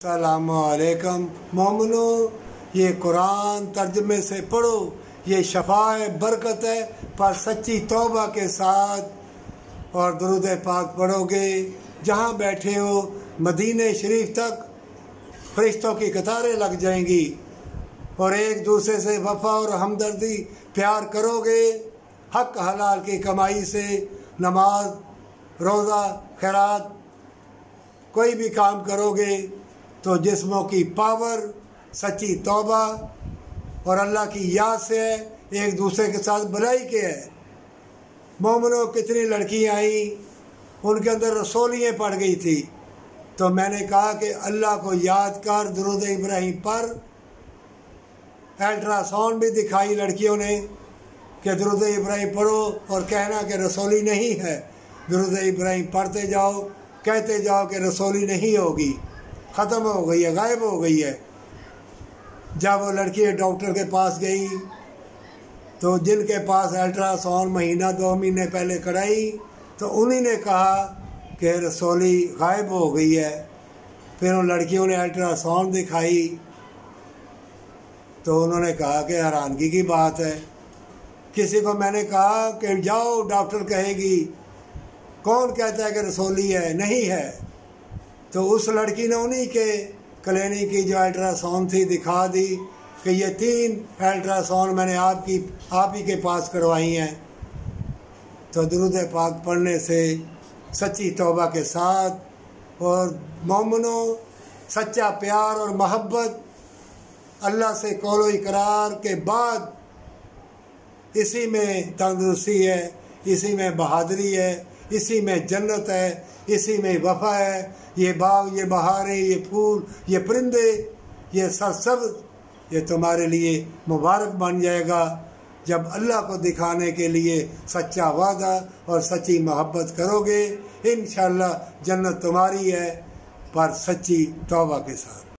अस्सलामुअलैकुम मोमिनो, ये कुरान तर्जमे से पढ़ो, ये शफाए बरकत है। पर सच्ची तौबा के साथ और दुरूद पाक पढ़ोगे, जहाँ बैठे हो मदीने शरीफ तक फरिश्तों की कतारें लग जाएंगी। और एक दूसरे से वफा और हमदर्दी प्यार करोगे, हक हलाल की कमाई से नमाज, रोज़ा, खैरात कोई भी काम करोगे तो जिस्मों की पावर सच्ची तौबा और अल्लाह की याद से है, एक दूसरे के साथ भलाई के है। मोमिनों, कितनी लड़कियां आई, उनके अंदर रसोलियाँ पड़ गई थी, तो मैंने कहा कि अल्लाह को याद कर, दुरूद इब्राहिम पर। अल्ट्रासाउंड भी दिखाई लड़कियों ने कि दुरूद इब्राहिम पढ़ो और कहना कि रसोली नहीं है। दुरूद इब्राहिम पढ़ते जाओ, कहते जाओ कि रसोली नहीं होगी, ख़त्म हो गई है, गायब हो गई है। जब वो लड़की डॉक्टर के पास गई तो जिनके पास अल्ट्रासाउंड महीना 2 महीने पहले कराई, तो उन्हीं ने कहा कि रसोली गायब हो गई है। फिर उन लड़कियों ने अल्ट्रासाउंड दिखाई तो उन्होंने कहा कि हैरानगी की बात है। किसी को मैंने कहा कि जाओ, डॉक्टर कहेगी, कौन कहता है कि रसोली है, नहीं है। तो उस लड़की ने उन्हीं के क्लिनिक की जो अल्ट्रासाउंड थी दिखा दी कि ये 3 अल्ट्रासाउंड मैंने आप ही के पास करवाई हैं। तो दुरूद पाक पढ़ने से सच्ची तौबा के साथ और मोमिनों, सच्चा प्यार और मोहब्बत अल्लाह से कौलो इकरार के बाद, इसी में तंदुरुस्ती है, इसी में बहादुरी है, इसी में जन्नत है, इसी में वफा है। ये बाग, ये बहारें, ये फूल, ये परिंदे, ये सब ये तुम्हारे लिए मुबारक बन जाएगा जब अल्लाह को दिखाने के लिए सच्चा वादा और सच्ची मोहब्बत करोगे। इंशाअल्लाह जन्नत तुम्हारी है, पर सच्ची तौबा के साथ।